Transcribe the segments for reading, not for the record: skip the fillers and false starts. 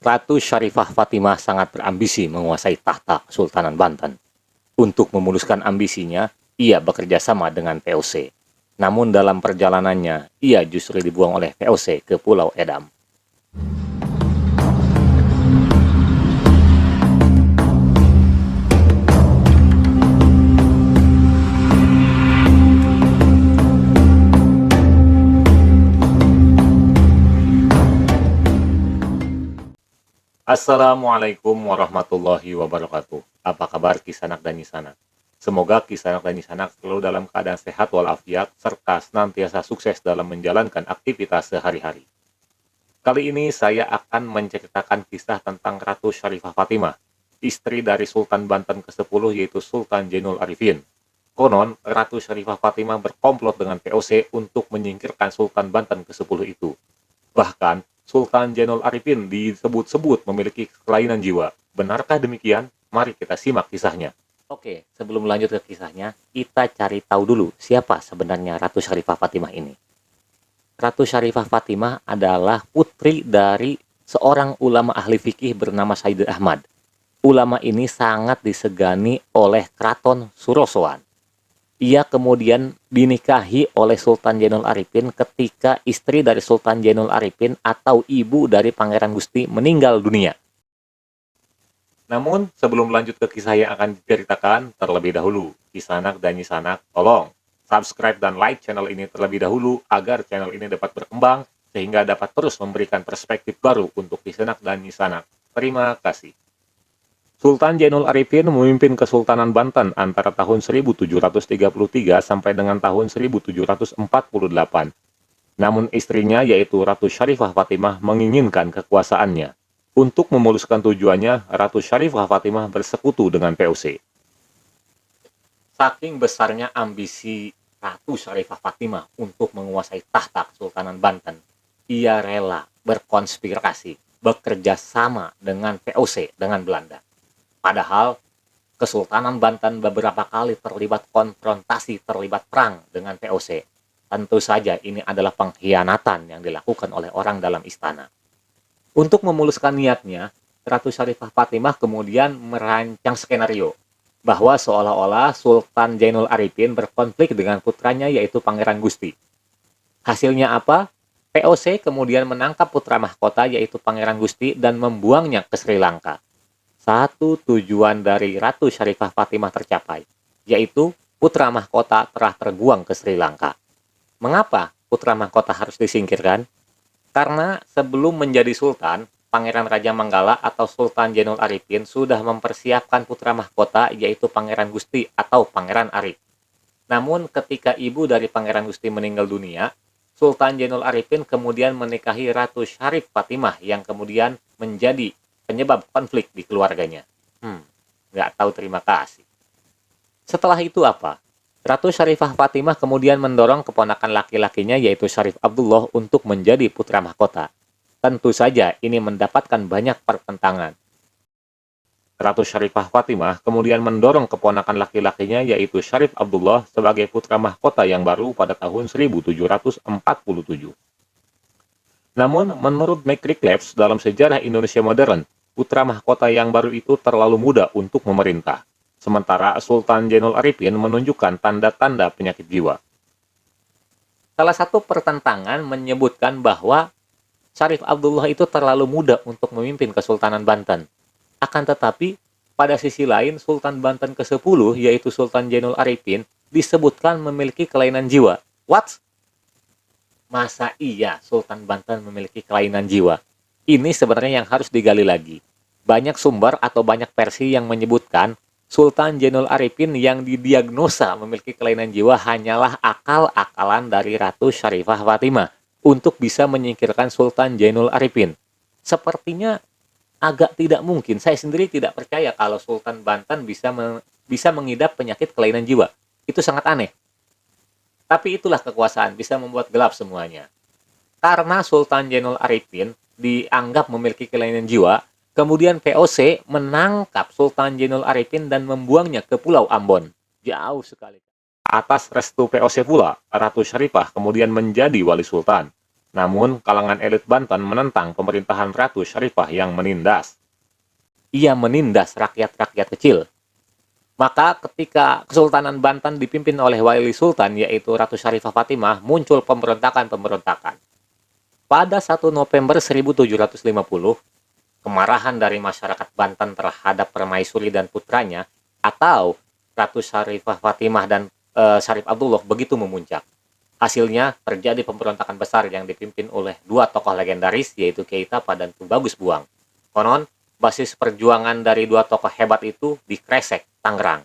Ratu Syarifah Fatimah sangat berambisi menguasai tahta Kesultanan Banten. Untuk memuluskan ambisinya, ia bekerja sama dengan VOC. Namun dalam perjalanannya, ia justru dibuang oleh VOC ke Pulau Edam. Assalamualaikum warahmatullahi wabarakatuh. Apa kabar Kisanak dan Nisanak? Semoga Kisanak dan Nisanak selalu dalam keadaan sehat walafiat serta senantiasa sukses dalam menjalankan aktivitas sehari-hari. Kali ini saya akan menceritakan kisah tentang Ratu Syarifah Fatimah, istri dari Sultan Banten ke-10 yaitu Sultan Jainul Arifin. Konon, Ratu Syarifah Fatimah berkomplot dengan VOC untuk menyingkirkan Sultan Banten ke-10 itu. Bahkan, Sultan Jainul Arifin disebut-sebut memiliki kelainan jiwa. Benarkah demikian? Mari kita simak kisahnya. Oke, sebelum lanjut ke kisahnya, kita cari tahu dulu siapa sebenarnya Ratu Syarifah Fatimah ini. Ratu Syarifah Fatimah adalah putri dari seorang ulama ahli fikih bernama Said Ahmad. Ulama ini sangat disegani oleh Keraton Surosoan. Ia kemudian dinikahi oleh Sultan Jainul Arifin ketika istri dari Sultan Jainul Arifin atau ibu dari Pangeran Gusti meninggal dunia. Namun, sebelum lanjut ke kisah yang akan diceritakan, terlebih dahulu, Kisanak dan Nisanak, tolong subscribe dan like channel ini terlebih dahulu agar channel ini dapat berkembang sehingga dapat terus memberikan perspektif baru untuk Kisanak dan Nisanak. Terima kasih. Sultan Jainul Arifin memimpin Kesultanan Banten antara tahun 1733 sampai dengan tahun 1748. Namun istrinya yaitu Ratu Syarifah Fatimah menginginkan kekuasaannya. Untuk memuluskan tujuannya, Ratu Syarifah Fatimah bersekutu dengan VOC. Saking besarnya ambisi Ratu Syarifah Fatimah untuk menguasai tahta Kesultanan Banten, ia rela berkonspirasi, bekerja sama dengan VOC, dengan Belanda. Padahal, Kesultanan Banten beberapa kali terlibat konfrontasi, terlibat perang dengan VOC. Tentu saja ini adalah pengkhianatan yang dilakukan oleh orang dalam istana. Untuk memuluskan niatnya, Ratu Syarifah Fatimah kemudian merancang skenario bahwa seolah-olah Sultan Jainul Arifin berkonflik dengan putranya yaitu Pangeran Gusti. Hasilnya apa? VOC kemudian menangkap putra mahkota yaitu Pangeran Gusti dan membuangnya ke Sri Lanka. Satu tujuan dari Ratu Syarifah Fatimah tercapai, yaitu putra mahkota telah terbuang ke Sri Lanka. Mengapa putra mahkota harus disingkirkan? Karena sebelum menjadi sultan, Pangeran Raja Manggala atau Sultan Jainul Arifin sudah mempersiapkan putra mahkota yaitu Pangeran Gusti atau Pangeran Arif. Namun ketika ibu dari Pangeran Gusti meninggal dunia, Sultan Jainul Arifin kemudian menikahi Ratu Syarif Fatimah yang kemudian menjadi penyebab konflik di keluarganya. Nggak tahu terima kasih. Setelah itu apa? Ratu Syarifah Fatimah kemudian mendorong keponakan laki-lakinya yaitu Syarif Abdullah untuk menjadi putra mahkota. Tentu saja ini mendapatkan banyak pertentangan. Ratu Syarifah Fatimah kemudian mendorong keponakan laki-lakinya yaitu Syarif Abdullah sebagai putra mahkota yang baru pada tahun 1747. Namun, menurut Macrick Labs dalam sejarah Indonesia modern, putra mahkota yang baru itu terlalu muda untuk memerintah. Sementara Sultan Jainul Arifin menunjukkan tanda-tanda penyakit jiwa. Salah satu pertentangan menyebutkan bahwa Syarif Abdullah itu terlalu muda untuk memimpin Kesultanan Banten. Akan tetapi, pada sisi lain, Sultan Banten ke-10, yaitu Sultan Jainul Arifin, disebutkan memiliki kelainan jiwa. What? Masa iya Sultan Banten memiliki kelainan jiwa? Ini sebenarnya yang harus digali lagi. Banyak sumber atau banyak versi yang menyebutkan Sultan Jainul Arifin yang didiagnosa memiliki kelainan jiwa hanyalah akal-akalan dari Ratu Syarifah Fatimah untuk bisa menyingkirkan Sultan Jainul Arifin. Sepertinya agak tidak mungkin. Saya sendiri tidak percaya kalau Sultan Banten bisa mengidap penyakit kelainan jiwa. Itu sangat aneh. Tapi itulah kekuasaan, bisa membuat gelap semuanya. Karena Sultan Jainul Arifin dianggap memiliki kelainan jiwa, kemudian VOC menangkap Sultan Jainul Arifin dan membuangnya ke Pulau Ambon. Jauh sekali. Atas restu VOC pula, Ratu Syarifah kemudian menjadi wali sultan. Namun, kalangan elit Banten menentang pemerintahan Ratu Syarifah yang menindas. Ia menindas rakyat-rakyat kecil. Maka ketika Kesultanan Banten dipimpin oleh Wali Sultan, yaitu Ratu Syarifah Fatimah, muncul pemberontakan-pemberontakan. Pada 1 November 1750, kemarahan dari masyarakat Banten terhadap permaisuri dan putranya, atau Ratu Syarifah Fatimah dan Syarif Abdullah, begitu memuncak. Hasilnya terjadi pemberontakan besar yang dipimpin oleh dua tokoh legendaris, yaitu Kiai Tapa dan Tubagus Buang. Konon, basis perjuangan dari dua tokoh hebat itu di Kresek, Tangerang.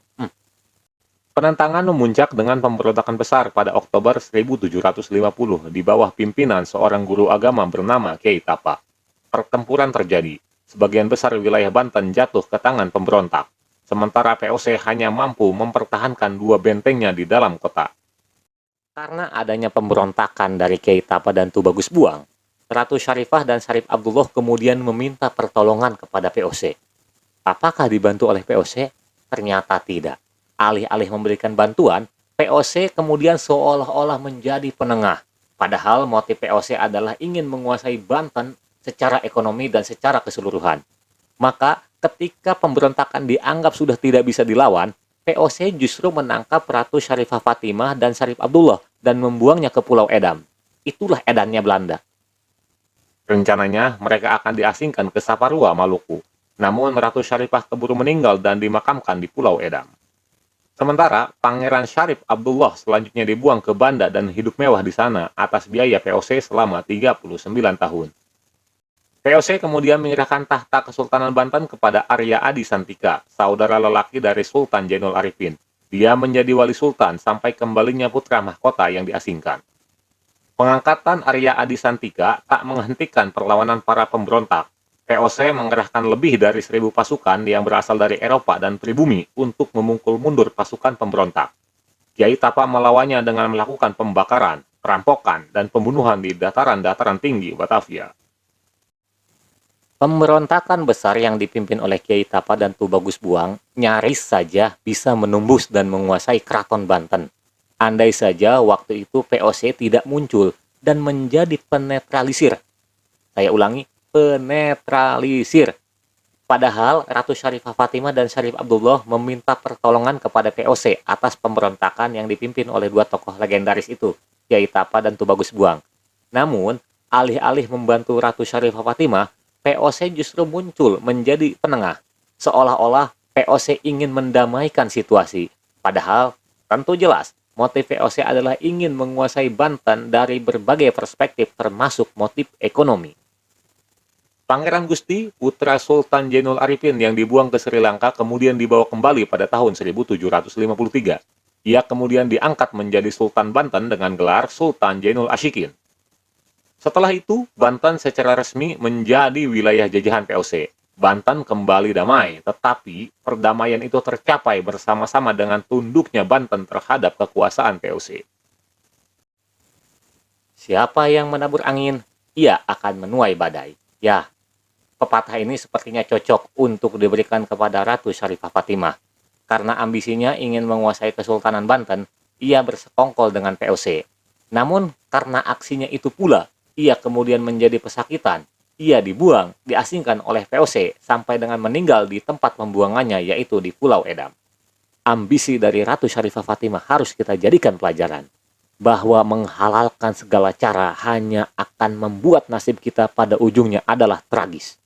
Penentangan memuncak dengan pemberontakan besar pada Oktober 1750 di bawah pimpinan seorang guru agama bernama Kiai Tapa. Pertempuran terjadi. Sebagian besar wilayah Banten jatuh ke tangan pemberontak. Sementara VOC hanya mampu mempertahankan dua bentengnya di dalam kota. Karena adanya pemberontakan dari Kiai Tapa dan Tubagus Buang, Ratu Syarifah dan Syarif Abdullah kemudian meminta pertolongan kepada VOC. Apakah dibantu oleh VOC? Ternyata tidak. Alih-alih memberikan bantuan, VOC kemudian seolah-olah menjadi penengah. Padahal motif VOC adalah ingin menguasai Banten secara ekonomi dan secara keseluruhan. Maka ketika pemberontakan dianggap sudah tidak bisa dilawan, VOC justru menangkap Ratu Syarifah Fatimah dan Syarif Abdullah dan membuangnya ke Pulau Edam. Itulah edannya Belanda. Rencananya mereka akan diasingkan ke Saparua, Maluku. Namun Ratu Syarifah keburu meninggal dan dimakamkan di Pulau Edam. Sementara Pangeran Syarif Abdullah selanjutnya dibuang ke Banda dan hidup mewah di sana atas biaya VOC selama 39 tahun. VOC kemudian menyerahkan tahta Kesultanan Banten kepada Arya Adi Santika, saudara lelaki dari Sultan Jainul Arifin. Dia menjadi wali sultan sampai kembalinya putra mahkota yang diasingkan. Pengangkatan Arya Adi Santika tak menghentikan perlawanan para pemberontak. VOC mengerahkan lebih dari 1.000 pasukan yang berasal dari Eropa dan pribumi untuk memukul mundur pasukan pemberontak. Kiai Tapa melawannya dengan melakukan pembakaran, perampokan, dan pembunuhan di dataran-dataran tinggi Batavia. Pemberontakan besar yang dipimpin oleh Kiai Tapa dan Tubagus Buang nyaris saja bisa menembus dan menguasai Keraton Banten. Andai saja waktu itu VOC tidak muncul dan menjadi penetralisir. Saya ulangi, penetralisir. Padahal Ratu Syarifah Fatimah dan Syarif Abdullah meminta pertolongan kepada VOC atas pemberontakan yang dipimpin oleh dua tokoh legendaris itu, Kiai Tapa dan Tubagus Buang. Namun, alih-alih membantu Ratu Syarifah Fatimah, VOC justru muncul menjadi penengah, seolah-olah VOC ingin mendamaikan situasi. Padahal, tentu jelas, motif VOC adalah ingin menguasai Banten dari berbagai perspektif termasuk motif ekonomi. Pangeran Gusti, putra Sultan Jainul Arifin yang dibuang ke Sri Lanka kemudian dibawa kembali pada tahun 1753. Ia kemudian diangkat menjadi Sultan Banten dengan gelar Sultan Jainul Asyikin. Setelah itu, Banten secara resmi menjadi wilayah jajahan VOC. Banten kembali damai, tetapi perdamaian itu tercapai bersama-sama dengan tunduknya Banten terhadap kekuasaan VOC. Siapa yang menabur angin, ia akan menuai badai. Ya, pepatah ini sepertinya cocok untuk diberikan kepada Ratu Syarifah Fatimah. Karena ambisinya ingin menguasai Kesultanan Banten, ia bersekongkol dengan VOC. Namun, karena aksinya itu pula, ia kemudian menjadi pesakitan. Ia dibuang, diasingkan oleh VOC sampai dengan meninggal di tempat pembuangannya, yaitu di Pulau Edam. Ambisi dari Ratu Syarifah Fatimah harus kita jadikan pelajaran. Bahwa menghalalkan segala cara hanya akan membuat nasib kita pada ujungnya adalah tragis.